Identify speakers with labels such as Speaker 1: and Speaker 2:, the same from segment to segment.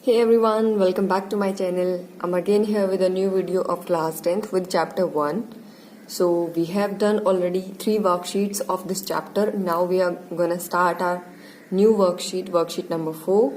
Speaker 1: Hey everyone, welcome back to my channel. I'm again here with a new video of class 10th with chapter 1. So we have done already 3 worksheets of this chapter. Now we are gonna start our new worksheet number 4.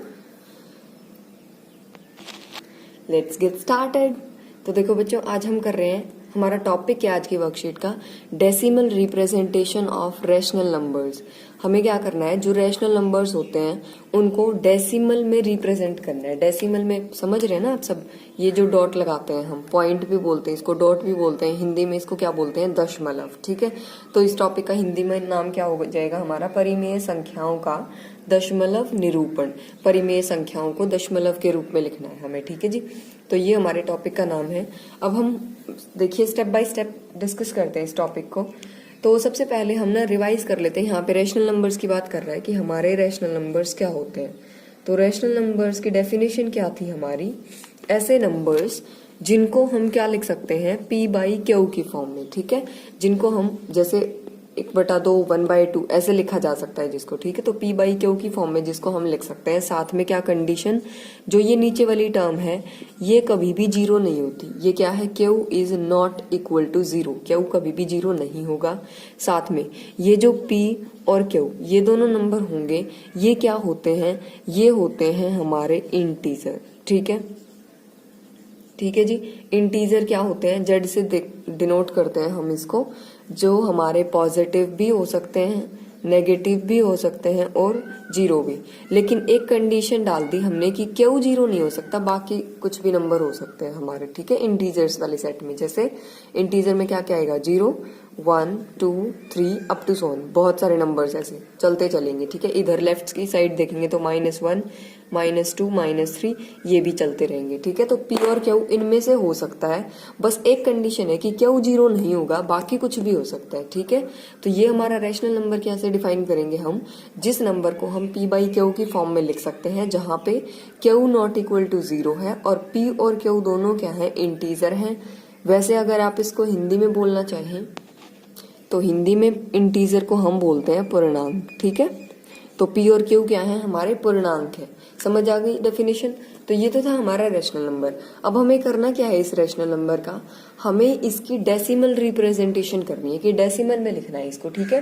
Speaker 1: Let's get started. तो देखो बच्चों, आज हम कर रहे हैं, हमारा topic है आज की वर्कशीट का decimal representation of rational numbers. हमें क्या करना है, जो रैशनल नंबर्स होते हैं उनको डेसिमल में रिप्रेजेंट करना है। डेसिमल में समझ रहे हैं ना आप सब, ये जो डॉट लगाते हैं हम, पॉइंट भी बोलते हैं इसको, डॉट भी बोलते हैं, हिंदी में इसको क्या बोलते हैं, दशमलव। ठीक है, तो इस टॉपिक का हिंदी में नाम क्या हो जाएगा हमारा, परिमेय संख्याओं का दशमलव निरूपण। परिमेय संख्याओं को दशमलव के रूप में लिखना है हमें। ठीक है जी, तो ये हमारे टॉपिक का नाम है। अब हम देखिए स्टेप बाय स्टेप डिस्कस करते हैं इस टॉपिक को। तो सबसे पहले हम ना रिवाइज कर लेते हैं। यहाँ पे रैशनल नंबर्स की बात कर रहा है कि हमारे रैशनल नंबर्स क्या होते हैं। तो रैशनल नंबर्स की डेफिनेशन क्या थी हमारी, ऐसे नंबर्स जिनको हम क्या लिख सकते हैं, p/q की फॉर्म में। ठीक है, जिनको हम जैसे 1/2 1/2 ऐसे लिखा जा सकता है जिसको। ठीक है, तो p/q की फॉर्म में जिसको हम लिख सकते हैं। साथ में क्या कंडीशन, जो ये नीचे वाली टर्म है ये कभी भी जीरो नहीं होती। ये क्या है, q is not equal to 0। q कभी भी जीरो नहीं होगा। साथ में ये जो p और q ये दोनों नंबर होंगे, ये क्या होते हैं, ये होते हैं हमारे इंटीजर। ठीक है, ठीक है जी, इंटीजर क्या होते हैं, जेड से डिनोट करते हैं हम इसको, जो हमारे पॉजिटिव भी हो सकते हैं, नेगेटिव भी हो सकते हैं और जीरो भी। लेकिन एक कंडीशन डाल दी हमने कि क्यों जीरो नहीं हो सकता, बाकी कुछ भी नंबर हो सकते हैं हमारे। ठीक है, इंटीजर्स वाले सेट में जैसे इंटीजर में क्या क्या आएगा, 0 1 2 3 अप टू सो ऑन, बहुत सारे नंबर्स ऐसे चलते चलेंगे। ठीक है, इधर लेफ्ट की साइड देखेंगे तो -1 -2 -3 ये भी चलते रहेंगे। ठीक है, तो p और q इनमें से हो सकता है, बस एक कंडीशन है कि q जीरो नहीं होगा, बाकी कुछ भी हो सकता है। ठीक है, तो ये हमारा रैशनल नंबर कैसे डिफाइन करेंगे हम, जिस नंबर को हम p/q की फॉर्म में लिख सकते हैं, जहां पे q नॉट इक्वल टू 0 है और p और q दोनों क्या है, इंटीजर हैं। वैसे अगर आप इसको हिंदी में बोलना चाहें तो हिंदी में इंटीजर को हम बोलते हैं पूर्णांक। ठीक है, तो p और q क्या है, हमारे पूर्णांक है। समझ आ गई डेफिनेशन। तो ये तो था हमारा रैशनल नंबर। अब हमें करना क्या है इस रैशनल नंबर का, हमें इसकी डेसिमल रिप्रेजेंटेशन करनी है कि डेसिमल में लिखना है इसको। ठीक है,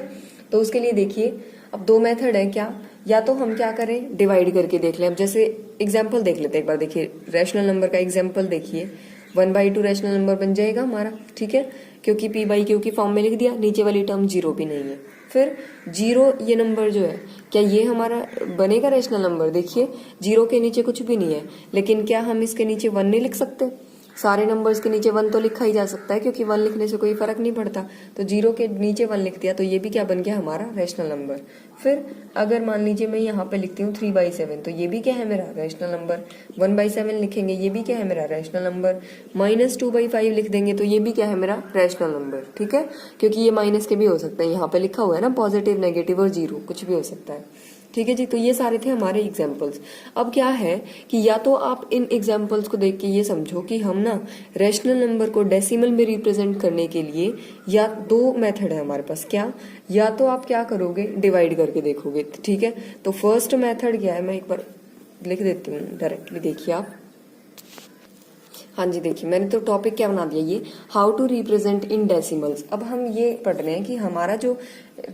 Speaker 1: तो उसके लिए देखिए अब 2 मेथड है क्या, या तो हम क्या करें, डिवाइड करके देख लें। अब जैसे एग्जाम्पल देख लेते हैं एक बार। देखिए रैशनल नंबर का एग्जाम्पल देखिए, 1/2 रैशनल नंबर बन जाएगा हमारा। ठीक है, क्योंकि p/q की फॉर्म में लिख दिया, नीचे वाली टर्म 0 भी नहीं है। फिर 0 ये नंबर जो है, क्या ये हमारा बनेगा रैशनल नंबर, देखिए 0 के नीचे कुछ भी नहीं है, लेकिन क्या हम इसके नीचे 1 नहीं लिख सकते, सारे नंबर्स के नीचे 1 तो लिखा ही जा सकता है, क्योंकि 1 लिखने से कोई फर्क नहीं पड़ता। तो 0 के नीचे 1 लिख दिया, तो ये भी क्या बन गया हमारा रैशनल नंबर। फिर अगर मान लीजिए मैं यहाँ पे लिखती हूँ 3/7, तो ये भी क्या है मेरा रैशनल नंबर। 1/7 लिखेंगे, ये भी क्या है मेरा रैशनल नंबर। -2/5 लिख देंगे तो ये भी क्या है मेरा रैशनल नंबर। ठीक है, क्योंकि ये माइनस के भी हो सकते हैं, यहाँ पे लिखा हुआ है ना, पॉजिटिव नेगेटिव और 0 कुछ भी हो सकता है। ठीक है जी, तो ये सारे थे हमारे एग्जाम्पल्स। अब क्या है कि या तो आप इन एग्जाम्पल्स को देख के ये समझो कि हम ना रैशनल नंबर को डेसिमल में रिप्रेजेंट करने के लिए या 2 मेथड है हमारे पास। क्या, या तो आप क्या करोगे, डिवाइड करके देखोगे। ठीक है, तो फर्स्ट मेथड क्या है, मैं एक बार लिख देती हूँ डायरेक्टली, देखिए आप। हाँ जी, देखिए मैंने तो टॉपिक क्या बना दिया, ये how to represent in decimals. अब हम ये पढ़ रहे हैं कि हमारा जो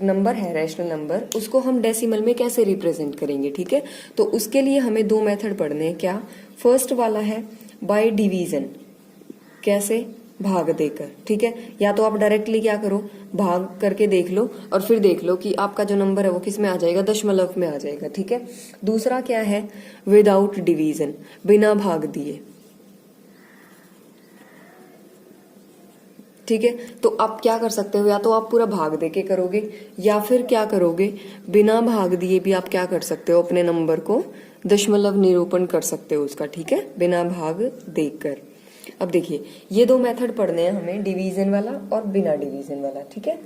Speaker 1: नंबर है रैशनल नंबर, उसको हम डेसिमल में कैसे रिप्रेजेंट करेंगे। ठीक है, तो उसके लिए हमें 2 मेथड पढ़ने हैं। क्या, फर्स्ट वाला है बाय डिवीजन, कैसे, भाग देकर। ठीक है, या तो आप डायरेक्टली क्या करो, भाग करके देख लो और फिर देख लो कि आपका जो नंबर है वो किस में आ जाएगा, दशमलव में आ जाएगा। ठीक है, दूसरा क्या है, विदाउट डिवीजन, बिना भाग दिए। ठीक है, तो आप क्या कर सकते हो, या तो आप पूरा भाग देके करोगे, या फिर क्या करोगे, बिना भाग दिए भी आप क्या कर सकते हो, अपने नंबर को दशमलव निरूपण कर सकते हो उसका। ठीक है, बिना भाग देकर। अब देखिए ये 2 मेथड पढ़ने हैं हमें, डिवीजन वाला और बिना डिवीजन वाला। ठीक है,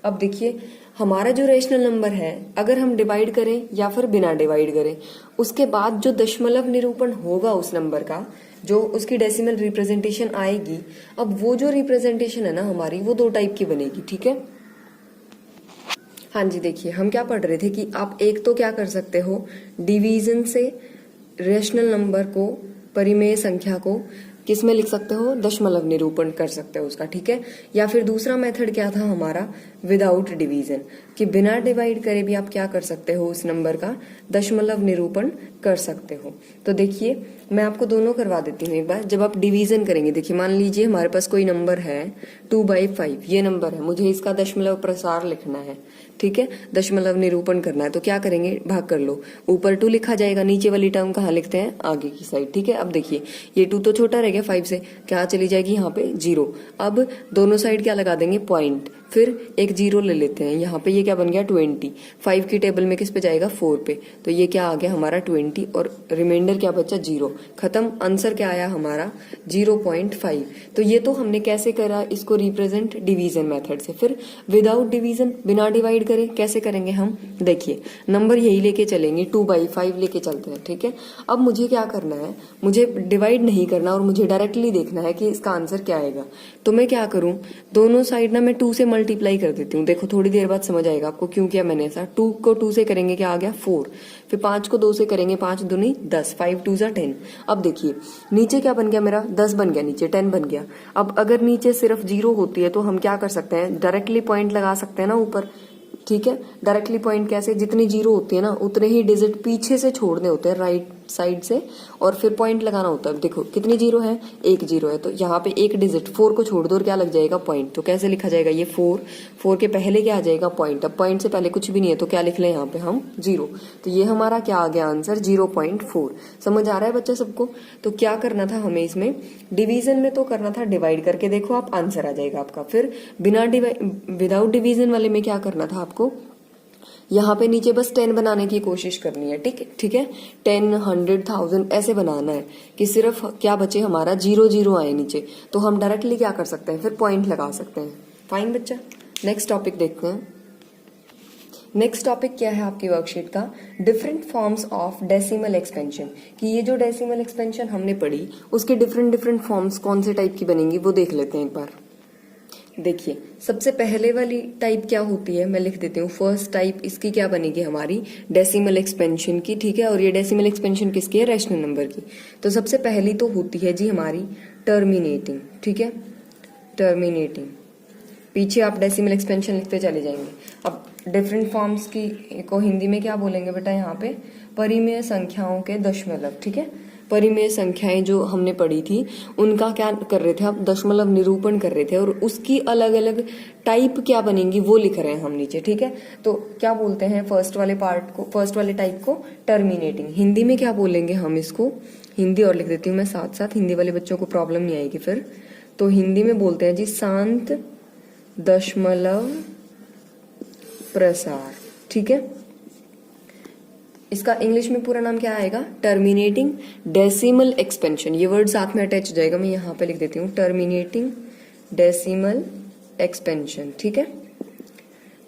Speaker 1: अब देखिए हमारा जो रैशनल नंबर है, अगर हम डिवाइड करें या फिर बिना डिवाइड करें, उसके बाद जो दशमलव निरूपण होगा उस नंबर का, जो उसकी डेसिमल रिप्रेजेंटेशन आएगी, अब वो जो रिप्रेजेंटेशन है ना हमारी, वो 2 टाइप की बनेगी। ठीक है, हाँ जी, देखिए हम क्या पढ़ रहे थे कि आप एक तो क्या कर सकते हो, डिवीजन से रेशनल नंबर को, परिमेय संख्या को किस में लिख सकते हो, दशमलव निरूपण कर सकते हो उसका, ठीक है। या फिर दूसरा मेथड क्या था हमारा, विदाउट डिवीजन, कि बिना डिवाइड करे भी आप क्या कर सकते हो, उस नंबर का दशमलव निरूपण कर सकते हो। तो देखिए मैं आपको दोनों करवा देती हूँ एक बार। जब आप डिवीजन करेंगे, देखिए मान लीजिए हमारे पास कोई नंबर है 2/5, ये नंबर है, मुझे इसका दशमलव प्रसार लिखना है, ठीक है, दशमलव निरूपण करना है। तो क्या करेंगे, भाग कर लो, ऊपर 2 लिखा जाएगा, नीचे वाली टर्म कहाँ लिखते हैं, आगे की साइड, ठीक है। अब देखिए ये 2 तो छोटा रह गया 5 से, क्या चली जाएगी यहाँ पे 0। अब दोनों साइड क्या लगा देंगे, पॉइंट, फिर एक 0 ले लेते हैं, यहाँ पे ये क्या बन गया 20, 5 की टेबल में किस पे जाएगा, 4 पे, तो ये क्या आ गया हमारा 20 और रिमाइंडर क्या बचा 0, खत्म। आंसर क्या आया हमारा 0.5। तो ये तो हमने कैसे करा इसको रिप्रेजेंट, डिवीजन मेथड से। फिर विदाउट डिवीजन, बिना डिवाइड करे कैसे करेंगे हम, देखिए नंबर यही लेके चलेंगे, 2/5 लेके चलते हैं, ठीक है। अब मुझे क्या करना है, मुझे डिवाइड नहीं करना और मुझे डायरेक्टली देखना है कि इसका आंसर क्या आएगा। तो मैं क्या करूं, दोनों साइड ना मैं 2 से मल्टीप्लाई कर देती हूँ। देखो थोड़ी देर बाद समझ आएगा आपको क्यों किया मैंने ऐसा। 2 को 2 से करेंगे क्या आ गया 4, फिर 5 को 2 से करेंगे 5 दूनी 10, 5 2 10। अब देखिए नीचे क्या बन गया मेरा, 10 बन गया, नीचे 10 बन गया। अब अगर नीचे सिर्फ 0 होती है तो हम क्या कर सकते हैं, डायरेक्टली पॉइंट लगा सकते हैं ना ऊपर, ठीक है। डायरेक्टली पॉइंट कैसे, जितनी 0 होती है ना उतने ही डिजिट पीछे से छोड़ने होते हैं राइट साइड से, और फिर पॉइंट लगाना होता है। देखो कितनी 0 है, 1 0 है, तो यहाँ पे एक डिजिट 4 को छोड़ दो और क्या लग जाएगा, पॉइंट। तो कैसे लिखा जाएगा ये 4 के पहले क्या आ जाएगा, पॉइंट। अब पॉइंट से पहले कुछ भी नहीं है तो क्या लिख लें यहाँ पे हम 0। तो ये हमारा क्या आ गया आंसर 0.4। समझ आ रहा है बच्चा सबको। तो क्या करना था हमें इसमें, डिवीजन में तो करना था डिवाइड करके, देखो आप आंसर आ जाएगा आपका। फिर बिना विदाउट डिवीजन वाले में क्या करना था आपको, यहाँ पे नीचे बस 10 बनाने की कोशिश करनी है, ठीक है। 10, 100, 1000 ऐसे बनाना है कि सिर्फ क्या बचे हमारा 0 0 आए नीचे। तो हम डायरेक्टली क्या कर सकते हैं, फिर पॉइंट लगा सकते हैं। फाइन बच्चा, नेक्स्ट टॉपिक देखते हैं। नेक्स्ट टॉपिक क्या है आपकी वर्कशीट का, different forms of decimal expansion. कि ये जो डेसिमल एक्सपेंशन हमने पढ़ी उसके डिफरेंट फॉर्म्स कौन से टाइप की बनेंगी वो देख लेते हैं एक बार। देखिए सबसे पहले वाली टाइप क्या होती है, मैं लिख देती हूँ। फर्स्ट टाइप इसकी क्या बनेगी हमारी, डेसिमल एक्सपेंशन की, ठीक है। और ये डेसिमल एक्सपेंशन किसकी है, रैशनल नंबर की। तो सबसे पहली तो होती है जी हमारी टर्मिनेटिंग, ठीक है, टर्मिनेटिंग। पीछे आप डेसिमल एक्सपेंशन लिखते चले जाएंगे। अब डिफरेंट फॉर्म्स की को हिंदी में क्या बोलेंगे बेटा, यहाँ पे परिमेय संख्याओं के दशमलव, ठीक है। परिमेय संख्याएं जो हमने पढ़ी थी उनका क्या कर रहे थे आप, दशमलव निरूपण कर रहे थे, और उसकी अलग अलग टाइप क्या बनेंगी वो लिख रहे हैं हम नीचे, ठीक है। तो क्या बोलते हैं फर्स्ट वाले पार्ट को, फर्स्ट वाले टाइप को टर्मिनेटिंग। हिंदी में क्या बोलेंगे हम इसको, हिंदी और लिख देती हूँ मैं साथ साथ, हिंदी वाले बच्चों को प्रॉब्लम नहीं आएगी फिर। तो हिंदी में बोलते हैं जी शांत दशमलव प्रसार, ठीक है। इसका इंग्लिश में पूरा नाम क्या आएगा, टर्मिनेटिंग डेसिमल एक्सपेंशन। ये वर्ड साथ में अटैच हो जाएगा, मैं यहाँ पे लिख देती हूँ टर्मिनेटिंग डेसिमल एक्सपेंशन, ठीक है।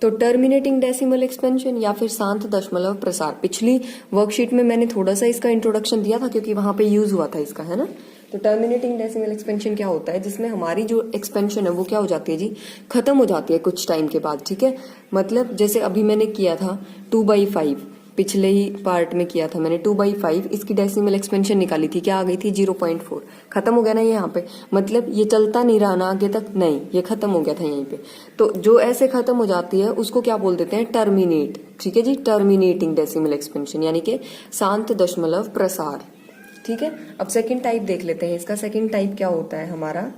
Speaker 1: तो टर्मिनेटिंग डेसिमल एक्सपेंशन या फिर शांत दशमलव प्रसार, पिछली वर्कशीट में मैंने थोड़ा सा इसका इंट्रोडक्शन दिया था क्योंकि वहां पे यूज हुआ था इसका, है ना। तो टर्मिनेटिंग डेसिमल एक्सपेंशन क्या होता है, जिसमें हमारी जो एक्सपेंशन है वो क्या हो जाती है जी, खत्म हो जाती है कुछ टाइम के बाद, ठीक है। मतलब जैसे अभी मैंने किया था 2/5, पिछले ही पार्ट में किया था मैंने 2/5, इसकी डेसिमल एक्सपेंशन निकाली थी, क्या आ गई थी 0.4। खत्म हो गया ना ये यहाँ पे, मतलब ये चलता नहीं रहा ना आगे तक, नहीं ये खत्म हो गया था यहीं पे। तो जो ऐसे खत्म हो जाती है उसको क्या बोल देते हैं, टर्मिनेट, ठीक है जी। टर्मिनेटिंग डेसिमल एक्सपेंशन यानी कि शांत दशमलव प्रसार, ठीक है। अब सेकेंड टाइप देख लेते हैं इसका। सेकेंड टाइप क्या होता है हमारा,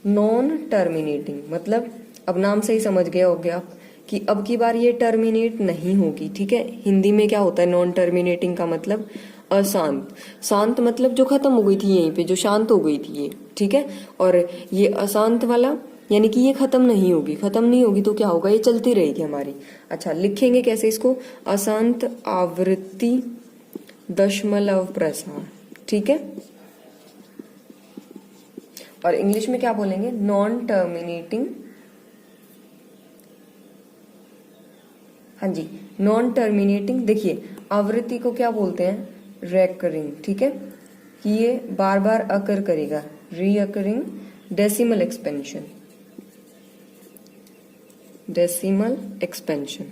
Speaker 1: नॉन टर्मिनेटिंग। मतलब अब नाम से ही समझ गए होगे आप कि अब की बार ये टर्मिनेट नहीं होगी, ठीक है। हिंदी में क्या होता है नॉन टर्मिनेटिंग का मतलब अशांत। शांत मतलब जो खत्म हो गई थी यहीं पे, जो शांत हो गई थी ये, ठीक है। और ये अशांत वाला यानी कि ये खत्म नहीं होगी, खत्म नहीं होगी तो क्या होगा, ये चलती रहेगी हमारी। अच्छा लिखेंगे कैसे इसको, अशांत आवृत्ति दशमलव प्रसार, ठीक है। और इंग्लिश में क्या बोलेंगे, नॉन टर्मिनेटिंग, हाँ जी नॉन टर्मिनेटिंग। देखिए आवृत्ति को क्या बोलते हैं, रेकरिंग, ठीक है, कि ये बार बार अकर करेगा, recurring decimal expansion, decimal expansion.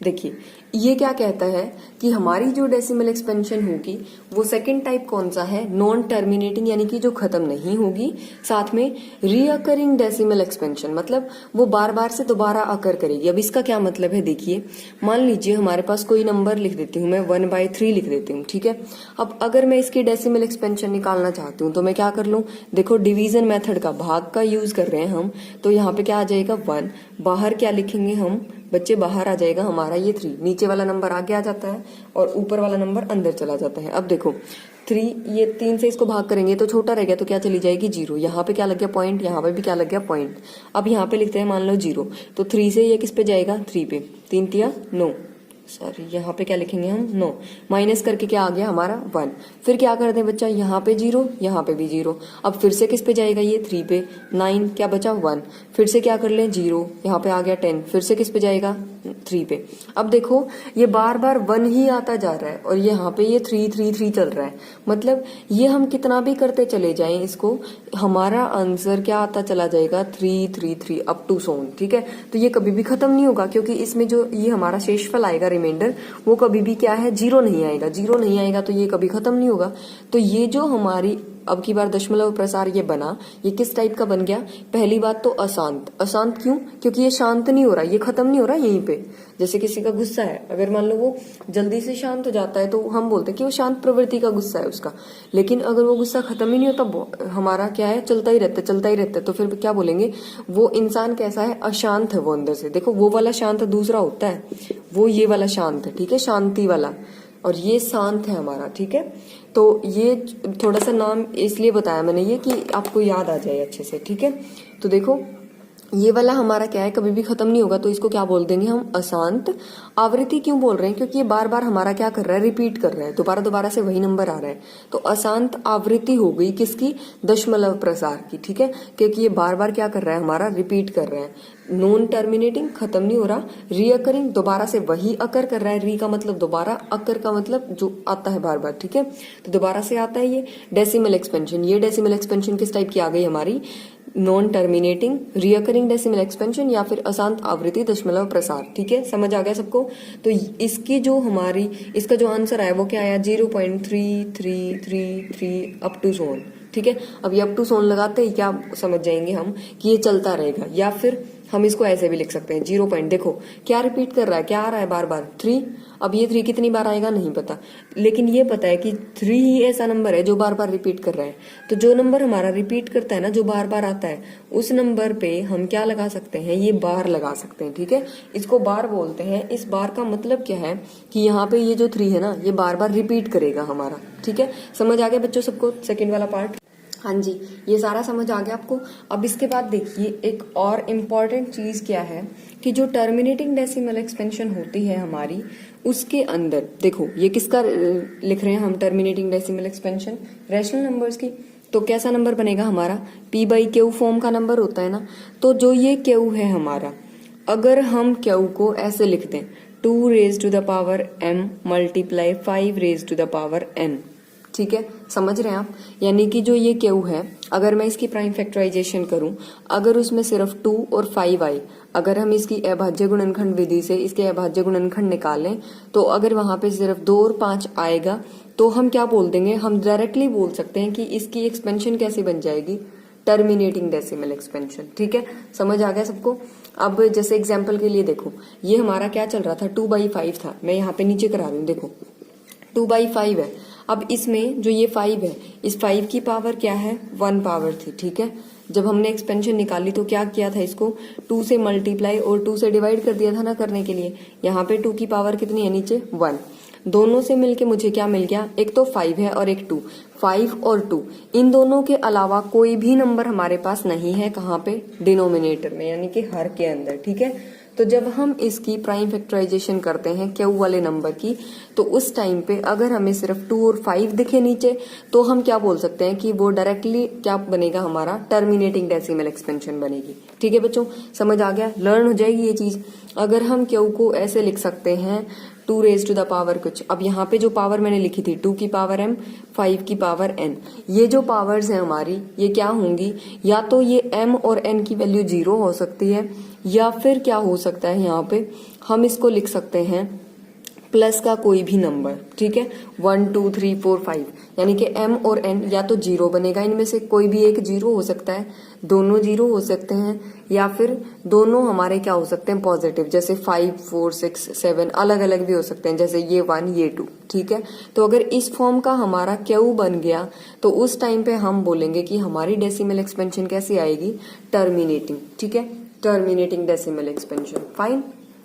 Speaker 1: देखिए ये क्या कहता है कि हमारी जो डेसिमल एक्सपेंशन होगी वो सेकंड टाइप कौन सा है, नॉन टर्मिनेटिंग, यानी कि जो खत्म नहीं होगी, साथ में रीअकरिंग डेसिमल एक्सपेंशन, मतलब वो बार बार से दोबारा अकर करेगी। अब इसका क्या मतलब है, देखिए मान लीजिए हमारे पास कोई नंबर लिख देती हूँ मैं 1/3 लिख देती हूँ, ठीक है। अब अगर मैं इसकी डेसिमल एक्सपेंशन निकालना चाहती हूँ तो मैं क्या कर लूँ, देखो डिवीजन मेथड का, भाग का यूज कर रहे हैं हम, तो यहाँ पे क्या आ जाएगा 1, बाहर क्या लिखेंगे हम बच्चे, बाहर आ जाएगा हमारा ये 3, नीचे वाला नंबर आगे आ जाता है और ऊपर वाला नंबर अंदर चला जाता है। अब देखो 3, ये 3 से इसको भाग करेंगे तो छोटा रह गया, तो क्या चली जाएगी 0, यहाँ पे क्या लग गया पॉइंट, यहाँ पे भी क्या लग गया पॉइंट। अब यहाँ पे लिखते हैं मान लो 0, तो 3 से ये किस पे जाएगा 3 पे, 3 तिया 9, सॉरी यहाँ पे क्या लिखेंगे हम 9, माइनस करके क्या आ गया हमारा 1। फिर क्या कर दें बच्चा, यहाँ पे 0, यहाँ पे भी 0, अब फिर से किस पे जाएगा ये 3 पे, 9 क्या बचा 1, फिर से क्या कर लें 0, यहाँ पे आ गया 10, फिर से किस पे जाएगा 3 पे। अब देखो ये बार बार 1 ही आता जा रहा है और यहाँ पे ये 3 3 3 चल रहा है, मतलब ये हम कितना भी करते चले जाएं इसको, हमारा आंसर क्या आता चला जाएगा 3 3 3 अप टू सोन, ठीक है। तो ये कभी भी खत्म नहीं होगा, क्योंकि इसमें जो ये हमारा शेषफल आएगा रिमाइंडर, वो कभी भी क्या है 0 नहीं आएगा, 0 नहीं आएगा तो ये कभी खत्म नहीं होगा। तो ये जो हमारी अब की बार दशमलव प्रसार ये बना, ये किस टाइप का बन गया, पहली बात तो अशांत, अशांत क्यों, क्योंकि ये शांत नहीं हो रहा, ये खत्म नहीं हो रहा यहीं पे। जैसे किसी का गुस्सा है, अगर मान लो वो जल्दी से शांत हो जाता है तो हम बोलते हैं कि वो शांत प्रवृत्ति का गुस्सा है उसका, लेकिन अगर वो गुस्सा खत्म ही नहीं होता, हमारा क्या है चलता ही रहता है चलता ही रहता है, तो फिर क्या बोलेंगे वो इंसान कैसा है, अशांत है वो अंदर से। देखो वो वाला शांत दूसरा होता है, वो ये वाला शांत है, ठीक है, शांति वाला, और ये शांत है हमारा, ठीक है। तो ये थोड़ा सा नाम इसलिए बताया मैंने ये कि आपको याद आ जाए अच्छे से, ठीक है। तो देखो ये वाला हमारा क्या है, कभी भी खत्म नहीं होगा, तो इसको क्या बोल देंगे हम, अशांत आवृत्ति। क्यों बोल रहे हैं, क्योंकि ये बार बार हमारा क्या कर रहा है, रिपीट कर रहा है, दोबारा दोबारा से वही नंबर आ रहा है, तो अशांत आवृत्ति हो गई किसकी, दशमलव प्रसार की, ठीक है, क्योंकि ये बार बार क्या कर रहा है हमारा, रिपीट कर रहा है। नॉन टर्मिनेटिंग खत्म नहीं हो रहा, रीअकरिंग दोबारा से वही अकर कर रहा है, री का मतलब दोबारा, अकर का मतलब जो आता है बार बार, ठीक है, तो दोबारा से आता है ये डेसिमल एक्सपेंशन। ये डेसिमल एक्सपेंशन किस टाइप की आ गई हमारी, non terminating recurring decimal expansion या फिर अशांत आवृत्ति दशमलव प्रसार, ठीक है, समझ आ गया सबको। तो इसकी जो हमारी, इसका जो आंसर आया वो क्या आया, 0.3333 अप टू सोन, ठीक है। अब ये अप टू सोन लगाते ही क्या समझ जाएंगे हम कि ये चलता रहेगा, या फिर हम इसको ऐसे भी लिख सकते हैं 0 पॉइंट, देखो क्या रिपीट कर रहा है, क्या आ रहा है बार बार 3। अब ये 3 कितनी बार आएगा नहीं पता, लेकिन ये पता है कि 3 ही ऐसा नंबर है जो बार बार रिपीट कर रहा है। तो जो नंबर हमारा रिपीट करता है ना, जो बार बार आता है, उस नंबर पे हम क्या लगा सकते हैं, ये बार लगा सकते हैं, ठीक है, इसको बार बोलते हैं। इस बार का मतलब क्या है कि यहाँ पे ये जो 3 है ना, ये बार बार रिपीट करेगा हमारा, ठीक है। समझ आ गया बच्चों सबको सेकेंड वाला पार्ट, हाँ जी, ये सारा समझ आ गया आपको। अब इसके बाद देखिए एक और इम्पॉर्टेंट चीज क्या है कि जो टर्मिनेटिंग डेसिमल एक्सपेंशन होती है हमारी, उसके अंदर देखो ये किसका लिख रहे हैं हम, terminating decimal expansion rational numbers की। तो कैसा नंबर बनेगा हमारा, p/q फॉर्म का नंबर होता है ना। तो जो ये q है हमारा, अगर हम q को ऐसे लिख दें 2 raised to the power m multiply 5 raised to the power n, ठीक है, समझ रहे हैं आप। यानी कि जो ये q है, अगर मैं इसकी प्राइम फैक्टराइजेशन करूं, अगर उसमें सिर्फ 2 और 5 आए, अगर हम इसकी अभाज्य गुणनखंड विधि से इसके अभाज्य गुणनखंड निकालें, तो अगर वहां पे सिर्फ 2 और 5 आएगा तो हम क्या बोल देंगे, हम डायरेक्टली बोल सकते हैं कि इसकी एक्सपेंशन कैसे बन जाएगी, टर्मिनेटिंग डेसिमल एक्सपेंशन, ठीक है, समझ आ गया सबको। अब जैसे एग्जाम्पल के लिए देखो, ये हमारा क्या चल रहा था, 2/5 था, मैं यहाँ पे नीचे करा रही हूँ, देखो 2/5 है। अब इसमें जो ये 5 है, इस 5 की पावर क्या है, 1 पावर थी, ठीक है। जब हमने एक्सपेंशन निकाली तो क्या किया था, इसको 2 से मल्टीप्लाई और 2 से डिवाइड कर दिया था ना करने के लिए। यहाँ पे 2 की पावर कितनी है नीचे, 1, दोनों से मिलके मुझे क्या मिल गया, एक तो 5 है और एक 2, 5 और 2, इन दोनों के अलावा कोई भी नंबर हमारे पास नहीं है, कहाँ पे, डिनोमिनेटर में, यानी कि हर के अंदर, ठीक है। तो जब हम इसकी प्राइम फैक्टराइजेशन करते हैं q वाले नंबर की, तो उस टाइम पे अगर हमें सिर्फ 2 और 5 दिखे नीचे, तो हम क्या बोल सकते हैं कि वो डायरेक्टली क्या बनेगा हमारा, टर्मिनेटिंग डेसिमल एक्सपेंशन बनेगी, ठीक है बच्चों, समझ आ गया, लर्न हो जाएगी ये चीज। अगर हम q को ऐसे लिख सकते हैं 2 raised to the power कुछ, अब यहाँ पे जो पावर मैंने लिखी थी 2 की पावर m, 5 की पावर n, ये जो पावर्स हैं हमारी, ये क्या होंगी, या तो ये m और n की वैल्यू 0 हो सकती है, या फिर क्या हो सकता है यहाँ पे हम इसको लिख सकते हैं प्लस का कोई भी नंबर, ठीक है, 1 2 3 4 5, यानी कि m और n या तो जीरो बनेगा, इनमें से कोई भी एक जीरो हो सकता है, दोनों जीरो हो सकते हैं, या फिर दोनों हमारे क्या हो सकते हैं पॉजिटिव, जैसे 5 4 6 7 अलग अलग भी हो सकते हैं, जैसे ये 1 ये 2, ठीक है। तो अगर इस फॉर्म का हमारा क्यू बन गया तो उस टाइम पे हम बोलेंगे कि हमारी डेसिमल एक्सपेंशन कैसी आएगी, टर्मिनेटिंग, ठीक है, टर्मिनेटिंग डेसिमल एक्सपेंशन। फाइन।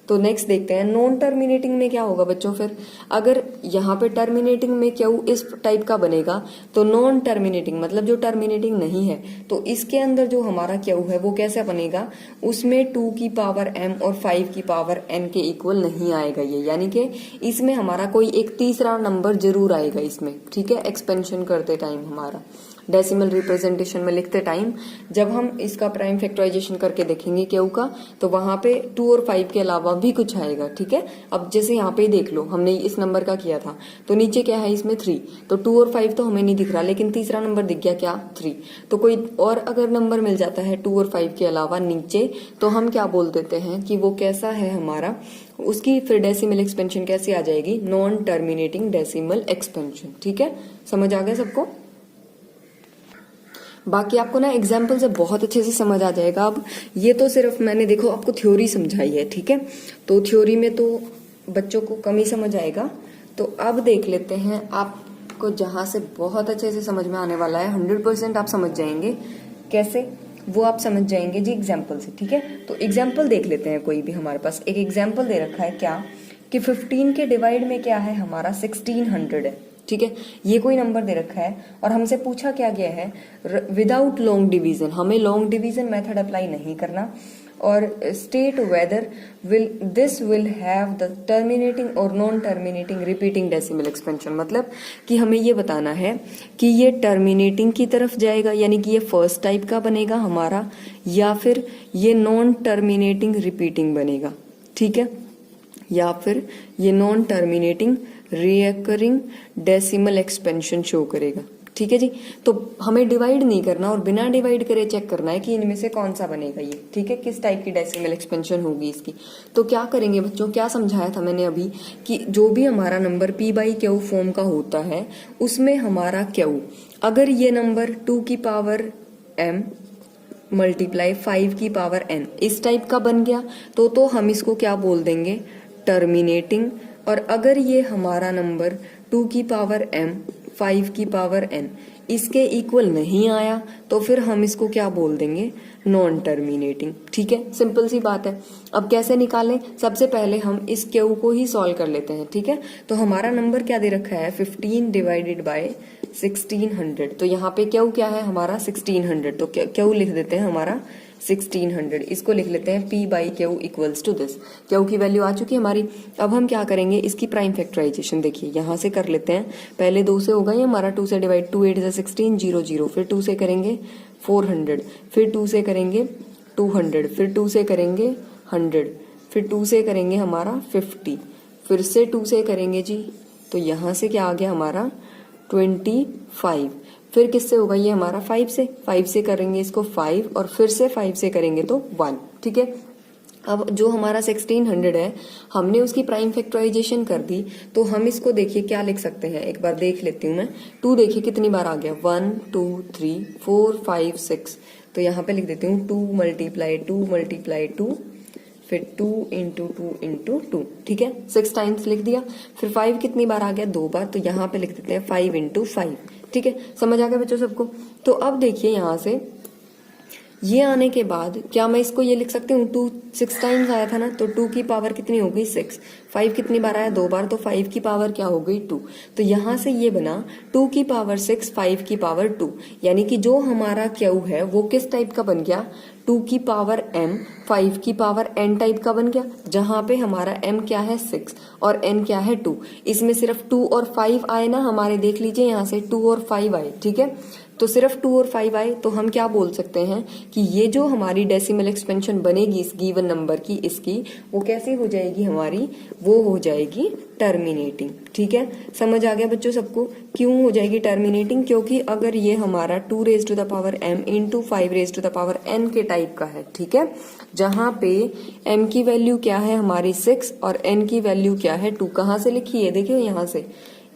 Speaker 1: तो नेक्स्ट देखते हैं नॉन टर्मिनेटिंग में क्या होगा बच्चों। फिर अगर यहाँ पे टर्मिनेटिंग में क्यू इस टाइप का बनेगा तो नॉन टर्मिनेटिंग मतलब जो टर्मिनेटिंग नहीं है, तो इसके अंदर जो हमारा क्यू है वो कैसे बनेगा, उसमें 2 की पावर m और 5 की पावर n के इक्वल नहीं आएगा ये, यानी कि इसमें हमारा कोई एक तीसरा नंबर जरूर आएगा इसमें, ठीक है, एक्सपेंशन करते टाइम हमारा डेसिमल रिप्रेजेंटेशन में लिखते टाइम। जब हम इसका प्राइम फैक्टराइजेशन करके देखेंगे क्यू का तो वहां पे 2 और 5 के अलावा भी कुछ आएगा, ठीक है। अब जैसे यहाँ पे देख लो हमने इस नंबर का किया था तो नीचे क्या है इसमें 3, तो 2 और 5 तो हमें नहीं दिख रहा, लेकिन तीसरा नंबर दिख गया क्या 3। तो कोई और अगर नंबर मिल जाता है 2 और 5 के अलावा नीचे तो हम क्या बोल देते हैं कि वो कैसा है हमारा, उसकी फिर डेसिमल एक्सपेंशन कैसी आ जाएगी, नॉन टर्मिनेटिंग डेसिमल एक्सपेंशन, ठीक है। समझ आ गया सबको। बाकी आपको ना एग्जाम्पल से बहुत अच्छे से समझ आ जाएगा। अब ये तो सिर्फ मैंने देखो आपको थ्योरी समझाई है, ठीक है, तो थ्योरी में तो बच्चों को कम ही समझ आएगा। तो अब देख लेते हैं आपको जहां से बहुत अच्छे से समझ में आने वाला है, 100% आप समझ जाएंगे। कैसे वो आप समझ जाएंगे जी, एग्जाम्पल से, ठीक है। तो एग्जाम्पल देख लेते हैं। कोई भी हमारे पास एक एग्जाम्पल दे रखा है क्या कि 15 के डिवाइड में क्या है हमारा 1600 है, ठीक है, ये कोई नंबर दे रखा है और हमसे पूछा क्या गया है विदाउट लॉन्ग डिवीजन, हमें लॉन्ग डिवीजन मेथड अप्लाई नहीं करना, और state whether this will have the terminating और non terminating repeating decimal expansion, मतलब कि हमें ये बताना है कि ये टर्मिनेटिंग की तरफ जाएगा, यानी कि ये फर्स्ट टाइप का बनेगा हमारा, या फिर ये नॉन टर्मिनेटिंग रिपीटिंग बनेगा, ठीक है, या फिर ये non terminating recurring decimal expansion show करेगा, ठीक है जी। तो हमें डिवाइड नहीं करना और बिना डिवाइड करे चेक करना है कि इनमें से कौन सा बनेगा ये, ठीक है, किस टाइप की डेसिमल एक्सपेंशन होगी इसकी। तो क्या करेंगे बच्चों, क्या समझाया था मैंने अभी कि जो भी हमारा नंबर p/q फॉर्म का होता है उसमें हमारा q, अगर ये नंबर 2 की पावर m मल्टीप्लाई 5 की पावर n इस टाइप का बन गया तो हम इसको क्या बोल देंगे, टर्मिनेटिंग। और अगर ये हमारा नंबर 2 की पावर m 5 की पावर n इसके इक्वल नहीं आया तो फिर हम इसको क्या बोल देंगे, नॉन टर्मिनेटिंग, ठीक है, सिंपल सी बात है। अब कैसे निकालें, सबसे पहले हम इस क्यू को ही सॉल्व कर लेते हैं, ठीक है। तो हमारा नंबर क्या दे रखा है 15 डिवाइडेड बाय 1600, तो यहाँ पे क्यू क्या है हमारा 1600, तो क्यू लिख देते हैं हमारा 1600, इसको लिख लेते हैं p/q equals to this. Q की वैल्यू आ चुकी है हमारी। अब हम क्या करेंगे, इसकी प्राइम फैक्टराइजेशन देखिए यहाँ से कर लेते हैं। पहले 2 से होगा ये हमारा, 2 से डिवाइड, 2 8 16 0 0, फिर 2 से करेंगे 400, फिर 2 से करेंगे 200, फिर 2 से करेंगे 100, फिर 2 से करेंगे हमारा 50, फिर से 2 से करेंगे जी, तो यहाँ से क्या आ गया हमारा 25, फिर किससे होगा ये हमारा 5 से करेंगे इसको 5, और फिर से 5 से करेंगे तो 1, ठीक है। अब जो हमारा 1600 है हमने उसकी प्राइम फैक्टराइजेशन कर दी, तो हम इसको देखिए क्या लिख सकते हैं, एक बार देख लेती हूँ मैं। 2 देखिए कितनी बार आ गया, 1 2 3 4 5 6, तो यहाँ पे लिख देती हूँ 2 मल्टीप्लाई 2, फिर 2 इंटू 2 इंटू 2, ठीक है, 6 टाइम्स लिख दिया। फिर 5 कितनी बार आ गया, 2 बार, तो यहाँ पे लिख देते हैं 5 इंटू 5, ठीक है। समझ आ गया बच्चों सबको। तो अब देखिए यहाँ से ये आने के बाद क्या मैं इसको ये लिख सकती हूँ, 2 6 टाइम्स आया था ना, तो 2 की पावर कितनी हो गई 6, 5 कितनी बार आया 2 बार, तो 5 की पावर क्या हो गई 2, तो यहाँ से ये बना 2 की पावर 6 5 की पावर 2, यानी कि जो हमारा क्यू है वो किस टाइप का बन गया, 2 की पावर m 5 की पावर n टाइप का बन गया, जहां पे हमारा m क्या है 6 और n क्या है 2, इसमें सिर्फ 2 और 5 आए ना हमारे, देख लीजिए यहाँ से 2 और 5 आए, ठीक है। तो सिर्फ 2 और 5 आए, तो हम क्या बोल सकते हैं कि ये जो हमारी डेसिमल एक्सपेंशन बनेगी इस गिवन नंबर की, इसकी वो कैसी हो जाएगी हमारी, वो हो जाएगी टर्मिनेटिंग। ठीक है, समझ आ गया बच्चों सबको क्यों हो जाएगी टर्मिनेटिंग? क्योंकि अगर ये हमारा 2 raise to the power m into 5 raise to the power n के टाइप का है, ठीक है, जहां पे m की वैल्यू क्या है हमारी 6 और n की वैल्यू क्या है 2। कहां से लिखी है, देखियो यहां से,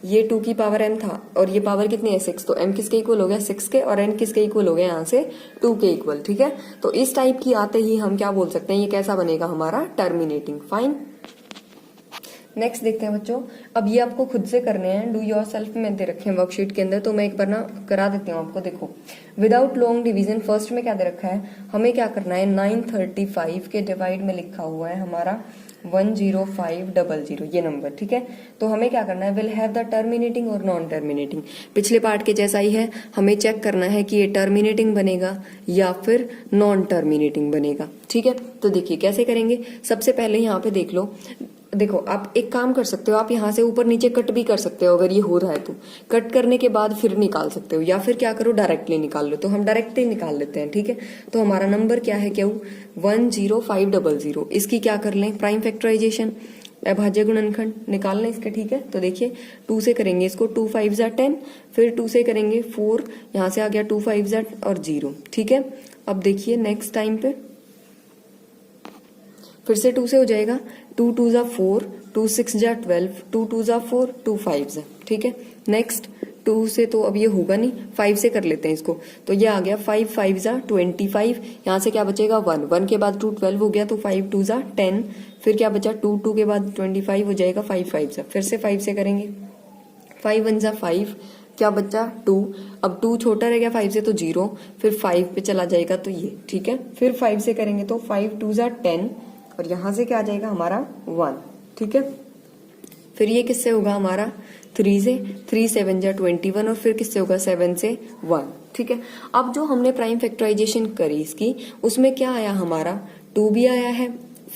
Speaker 1: ये 2 की पावर m था और ये पावर कितनी है 6, तो m किसके इक्वल हो गया 6 के, और n किसके इक्वल हो गया यहाँ से 2 के इक्वल। ठीक है, तो इस टाइप की आते ही हम क्या बोल सकते हैं, ये कैसा बनेगा हमारा टर्मिनेटिंग। फाइन, नेक्स्ट देखते हैं बच्चों। अब ये आपको खुद से करने हैं, डू योर सेल्फ में दे रखे हैं वर्कशीट के अंदर, तो मैं एक बार ना करा देती हूँ आपको। देखो, विदाउट लॉन्ग डिवीजन फर्स्ट में क्या दे रखा है, हमें क्या करना है, 935 के डिवाइड में लिखा हुआ है हमारा 10500 ये नंबर। ठीक है, तो हमें क्या करना है, विल हैव द टर्मिनेटिंग और नॉन टर्मिनेटिंग। पिछले पार्ट के जैसा ही है, हमें चेक करना है कि ये टर्मिनेटिंग बनेगा या फिर नॉन टर्मिनेटिंग बनेगा। ठीक है, तो देखिए कैसे करेंगे। सबसे पहले यहाँ पे देख लो, देखो आप एक काम कर सकते हो, आप यहाँ से ऊपर नीचे कट भी कर सकते हो, अगर ये हो रहा है तो कट करने के बाद फिर निकाल सकते हो, या फिर क्या करो डायरेक्टली निकाल लो। तो हम डायरेक्टली निकाल लेते हैं। ठीक है, तो हमारा नंबर क्या है, क्या 10500। इसकी क्या कर लें, प्राइम फैक्टराइजेशन, अभाज्य गुणनखंड निकाल लें इसके। ठीक है, तो देखिए 2 से करेंगे इसको, 2 5 10, फिर 2 से करेंगे 4, यहाँ से आ गया 2 5 और 0। ठीक है, अब देखिए नेक्स्ट टाइम पे फिर से 2 से हो जाएगा, 2 2 जा 4, 2 6 जा 12, 2 2 जा 4, 2 5 जा। ठीक है, नेक्स्ट 2 से तो अब ये होगा नहीं, 5 से कर लेते हैं इसको, तो ये आ गया 5 5 जा 25, यहाँ से क्या बचेगा 1, 1 के बाद 2 12 हो गया, तो 5 2 जा 10, फिर क्या बचा 2 2 के बाद 25 हो जाएगा, 5 5 जा, फिर से 5 से करेंगे, 5 1 जा 5, क्या बचा 2, अब 2 छोटा रह गया 5 से तो 0, फिर 5 पे चला जाएगा तो ये। ठीक है, फिर 5 से करेंगे तो 5 2 जा 10, और यहां से क्या आ जाएगा हमारा 1। ठीक है, फिर ये किससे होगा हमारा 3 से, 3 7 जा 21, और फिर किससे होगा 7 से 1। ठीक है, अब जो हमने प्राइम फैक्टराइजेशन करी इसकी, उसमें क्या आया हमारा 2 भी आया है,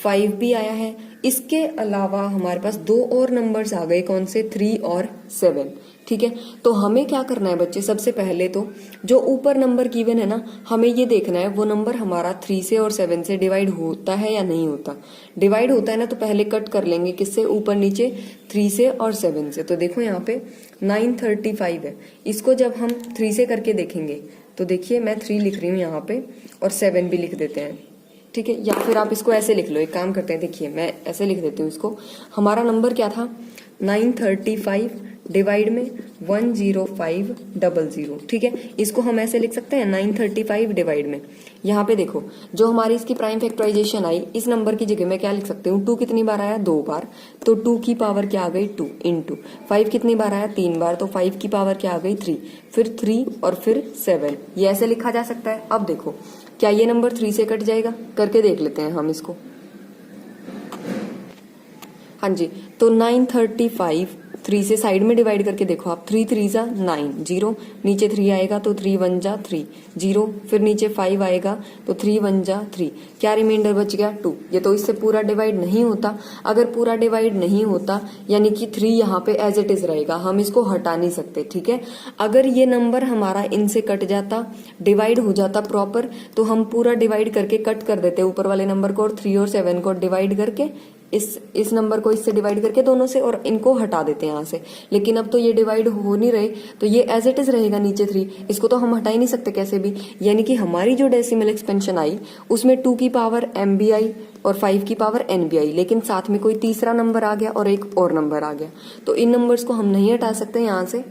Speaker 1: 5 भी आया है, इसके अलावा हमारे पास 2 और नंबर्स आ गए, कौन से 3 और 7। ठीक है, तो हमें क्या करना है बच्चे, सबसे पहले तो जो ऊपर नंबर गिवन है ना, हमें ये देखना है वो नंबर हमारा 3 से और 7 से डिवाइड होता है या नहीं होता। डिवाइड होता है ना, तो पहले कट कर लेंगे किससे, ऊपर नीचे 3 से और 7 से। तो देखो यहाँ पे 935 है, इसको जब हम 3 से करके देखेंगे तो देखिए मैं 3 लिख रही हूँ यहाँ पे और 7 भी लिख देते हैं। ठीक है, या फिर आप इसको ऐसे लिख लो, एक काम करते हैं, देखिए मैं ऐसे लिख देती हूँ इसको। हमारा नंबर क्या था 935 डिवाइड में 10500। ठीक है, इसको हम ऐसे लिख सकते हैं 935 डिवाइड में, यहाँ पे देखो जो हमारी इसकी प्राइम फैक्टराइजेशन आई, इस नंबर की जगह मैं क्या लिख सकती हूँ, 2 कितनी बार आया 2 बार, तो 2 की पावर क्या आ गई 2 इंटू 5 कितनी बार आया 3 बार, तो 5 की पावर क्या आ गई 3, फिर 3 और फिर 7, ये ऐसे लिखा जा सकता है। अब देखो क्या ये नंबर 3 से कट जाएगा, करके देख लेते हैं हम इसको। हाँ जी, तो 935 3 से साइड में डिवाइड करके देखो आप, 3 3 जा 9, 0, नीचे 3 आएगा तो 3 1 जा 3, 0, फिर नीचे 5 आएगा तो 3 1 जा 3, क्या रिमाइंडर बच गया 2। ये तो इससे पूरा डिवाइड नहीं होता, अगर पूरा डिवाइड नहीं होता यानी कि 3 यहाँ पे एज इट इज रहेगा, हम इसको हटा नहीं सकते। ठीक है, अगर ये नंबर हमारा इनसे कट जाता, डिवाइड हो जाता प्रॉपर, तो हम पूरा डिवाइड करके कट कर देते ऊपर वाले नंबर को, और 3 और 7 को डिवाइड करके इस नंबर को इससे डिवाइड करके दोनों से, और इनको हटा देते हैं यहाँ से। लेकिन अब तो ये डिवाइड हो नहीं रहे, तो ये एज इट इज रहेगा नीचे 3, इसको तो हम हटा ही नहीं सकते कैसे भी। यानी कि हमारी जो डेसिमल एक्सपेंशन आई उसमें 2 की पावर m भी आई और 5 की पावर n भी आई, लेकिन साथ में कोई तीसरा नंबर आ गया और एक और नंबर आ गया, तो इन नंबर्स को हम नहीं हटा सकते, यहाँ से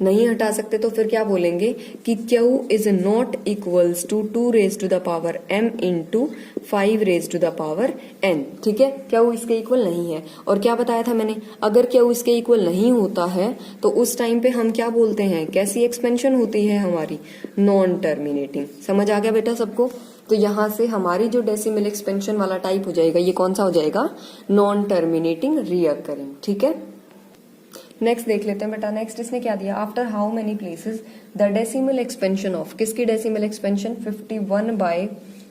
Speaker 1: नहीं हटा सकते। तो फिर क्या बोलेंगे कि Q is not equals to 2 raise to the power m into 5 raise to the power n। ठीक है, Q इसके इक्वल नहीं है, और क्या बताया था मैंने, अगर Q इसके इक्वल नहीं होता है तो उस टाइम पे हम क्या बोलते हैं, कैसी एक्सपेंशन होती है हमारी, नॉन टर्मिनेटिंग। समझ आ गया बेटा सबको? तो यहाँ से हमारी जो डेसिमल एक्सपेंशन वाला टाइप हो जाएगा, ये कौन सा हो जाएगा, नॉन टर्मिनेटिंग रिअकरिंग। ठीक है, नेक्स्ट देख लेते हैं बेटा। नेक्स्ट इसने क्या दिया, after how many places the decimal expansion of, किसकी डेसिमल एक्सपेंशन 51 बाय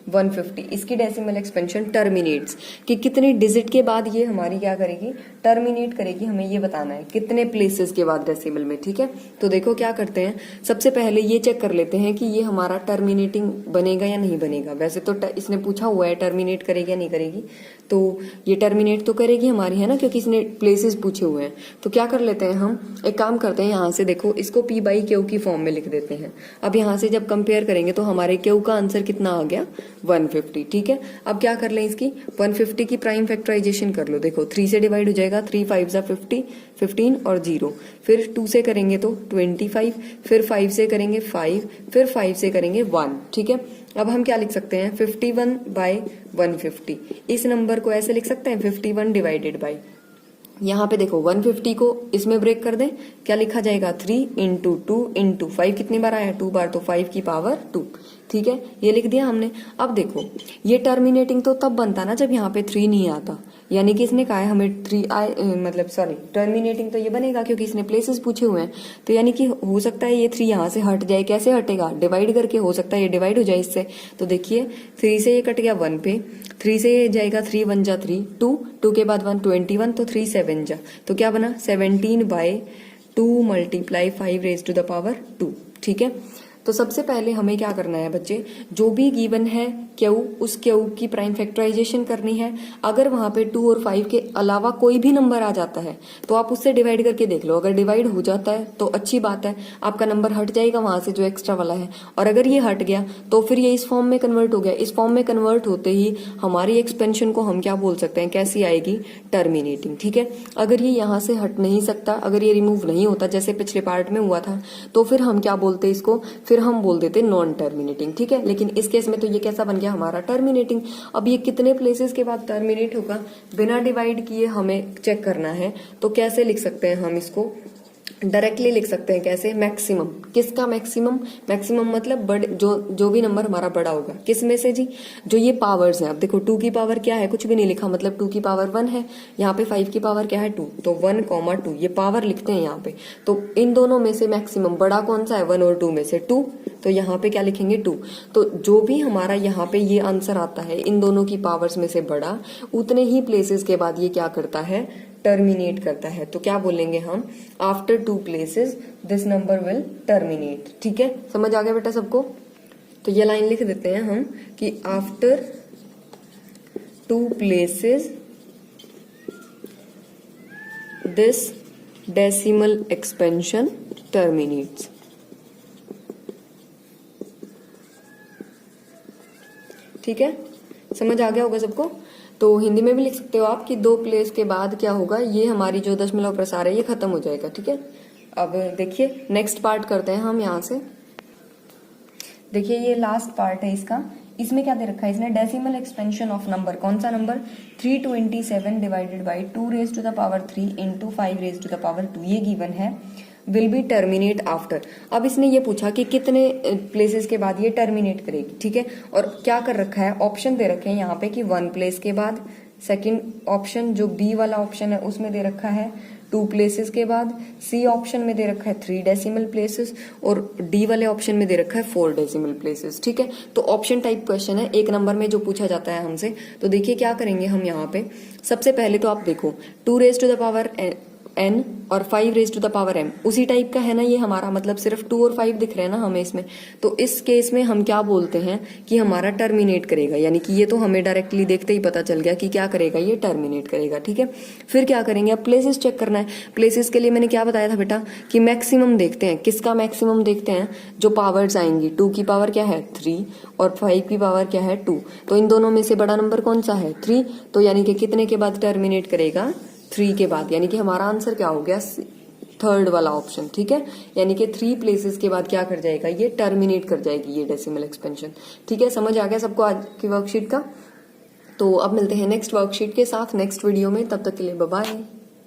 Speaker 1: 150, इसकी डेसिमल एक्सपेंशन टर्मिनेट्स कि कितने डिजिट के बाद ये हमारी क्या करेगी, टर्मिनेट करेगी, हमें ये बताना है कितने प्लेसेस के बाद डेसिमल में। ठीक है, तो देखो क्या करते हैं, सबसे पहले ये चेक कर लेते हैं कि ये हमारा टर्मिनेटिंग बनेगा या नहीं बनेगा। वैसे तो इसने पूछा हुआ है टर्मिनेट करेगी या नहीं करेगी, तो ये टर्मिनेट तो करेगी हमारी, है ना, क्योंकि इसने प्लेसेस पूछे हुए हैं। तो क्या कर लेते हैं हम, एक काम करते हैं, यहाँ से देखो इसको P बाई Q की फॉर्म में लिख देते हैं। अब यहाँ से जब कंपेयर करेंगे तो हमारे Q का आंसर कितना आ गया, 150। ठीक है, अब क्या कर लें, इसकी 150 की प्राइम फैक्टराइजेशन कर लो। देखो 3 से डिवाइड हो जाएगा, 3 5 50, 15 और 0, फिर 2 से करेंगे तो 25, फिर 5 से करेंगे 5, फिर 5 से करेंगे 1। ठीक है, अब हम क्या लिख सकते हैं, 51 बाय 150। इस नंबर को ऐसे लिख सकते हैं 51 डिवाइडेड बाय, यहाँ पे देखो 150 को इसमें ब्रेक कर दें, क्या लिखा जाएगा, 3 इंटू 2 इंटू 5, कितनी बार आया, 2 बार, तो 5 की पावर 2। ठीक है, ये लिख दिया हमने। अब देखो ये टर्मिनेटिंग तो तब बनता ना जब यहाँ पे 3 नहीं आता, यानी कि इसने कहा है हमें 3 मतलब सॉरी टर्मिनेटिंग तो ये बनेगा क्योंकि इसने प्लेसेस पूछे हुए हैं, तो यानी कि हो सकता है ये 3 यहाँ से हट जाए। कैसे हटेगा, डिवाइड करके, हो सकता है ये डिवाइड हो जाए इससे। तो देखिए 3 से ये कट गया 1 पे, 3 से ये जाएगा 3 1 जा 3, 2 के बाद 1 21, तो 3 7 जा, तो क्या बना 17 by 2 multiply 5 raise to the power 2। ठीक है, तो सबसे पहले हमें क्या करना है बच्चे, जो भी गिवन है क्यू, उस क्यू की प्राइम फैक्टराइजेशन करनी है। अगर वहां पे 2 और 5 के अलावा कोई भी नंबर आ जाता है तो आप उससे डिवाइड करके देख लो। अगर डिवाइड हो जाता है तो अच्छी बात है, आपका नंबर हट जाएगा वहां से जो एक्स्ट्रा वाला है, और अगर ये हट गया तो फिर ये इस फॉर्म में कन्वर्ट हो गया। इस फॉर्म में कन्वर्ट होते ही हमारी एक्सपेंशन को हम क्या बोल सकते हैं, कैसी आएगी, टर्मिनेटिंग। ठीक है, अगर ये यहाँ से हट नहीं सकता, अगर ये रिमूव नहीं होता जैसे पिछले पार्ट में हुआ था, तो फिर हम क्या बोलते इसको, फिर हम बोल देते नॉन टर्मिनेटिंग। ठीक है, लेकिन इस केस में तो ये कैसा बन गया हमारा, टर्मिनेटिंग। अब ये कितने प्लेसेस के बाद टर्मिनेट होगा, बिना डिवाइड किए हमें चेक करना है, तो कैसे लिख सकते हैं हम इसको, डायरेक्टली लिख सकते हैं। कैसे, मैक्सिमम, किसका मैक्सिमम, मैक्सिमम मतलब बड़े, जो भी नंबर हमारा बड़ा होगा, किस में से जी, जो ये पावर्स हैं। अब देखो 2 की पावर क्या है, कुछ भी नहीं लिखा, मतलब 2 की पावर 1 है, यहाँ पे 5 की पावर क्या है 2, तो 1, 2 ये पावर लिखते हैं यहाँ पे। तो इन दोनों में से मैक्सिमम बड़ा कौन सा है, 1 और 2 में से 2, तो यहाँ पे क्या लिखेंगे 2। तो जो भी हमारा यहाँ पे ये आंसर आता है इन दोनों की पावर्स में से बड़ा, उतने ही प्लेसेस के बाद ये क्या करता है, टर्मिनेट करता है। तो क्या बोलेंगे हम, after 2 places this number will terminate. ठीक है, समझ आ गया बेटा सबको। तो ये लाइन लिख देते हैं हम कि after 2 places this decimal expansion terminates. ठीक है, समझ आ गया होगा सबको। तो हिंदी में भी लिख सकते हो आप कि 2 प्लेस के बाद क्या होगा, ये हमारी जो दशमलव प्रसार है ये खत्म हो जाएगा। ठीक है, अब देखिए नेक्स्ट पार्ट करते हैं हम। यहाँ से देखिए ये लास्ट पार्ट है इसका, इसमें क्या दे रखा है इसने, डेसिमल एक्सपेंशन ऑफ नंबर, कौन सा number, 327 divided by 2 raise to the power 3 into 5 raise to the power 2, ये गिवन है, विल बी टर्मिनेट आफ्टर। अब इसने ये पूछा कि कितने प्लेसेस के बाद ये टर्मिनेट करेगी। ठीक है, और क्या कर रखा है, ऑप्शन दे रखे हैं यहाँ पे कि 1 प्लेस के बाद, सेकंड ऑप्शन जो बी वाला ऑप्शन है उसमें दे रखा है 2 प्लेसेस के बाद, सी ऑप्शन में दे रखा है 3 डेसिमल प्लेसेस, और डी वाले ऑप्शन में दे रखा है 4 डेसिमल प्लेसेस। ठीक है, तो ऑप्शन टाइप क्वेश्चन है, एक नंबर में जो पूछा जाता है हमसे। तो देखिए क्या करेंगे हम यहाँ पे, सबसे पहले तो आप देखो 2 raise to the power n और 5 raise to the power m, उसी टाइप का है ना ये हमारा, मतलब सिर्फ 2 और 5 दिख रहे हैं ना हमें इसमें। तो इस केस में हम क्या बोलते हैं कि हमारा टर्मिनेट करेगा, यानी कि ये तो हमें डायरेक्टली देखते ही पता चल गया कि क्या करेगा, ये टर्मिनेट करेगा। ठीक है, फिर क्या करेंगे, अब प्लेसेस चेक करना है। प्लेसेस के लिए मैंने क्या बताया था बेटा कि मैक्सिमम देखते हैं, किसका मैक्सिमम देखते हैं, जो पावर्स आएंगी। 2 की पावर क्या है 3 और 5 की पावर क्या है 2, तो इन दोनों में से बड़ा नंबर कौन सा है 3, तो यानी कि कितने के बाद टर्मिनेट करेगा, 3 के बाद, यानी कि हमारा आंसर क्या हो गया, थर्ड वाला ऑप्शन। ठीक है, यानी कि 3 प्लेसेस के बाद क्या कर जाएगा, ये टर्मिनेट कर जाएगी ये डेसिमल एक्सपेंशन। ठीक है, समझ आ गया सबको आज की वर्कशीट का। तो अब मिलते हैं नेक्स्ट वर्कशीट के साथ नेक्स्ट वीडियो में, तब तक के लिए बाय बाय।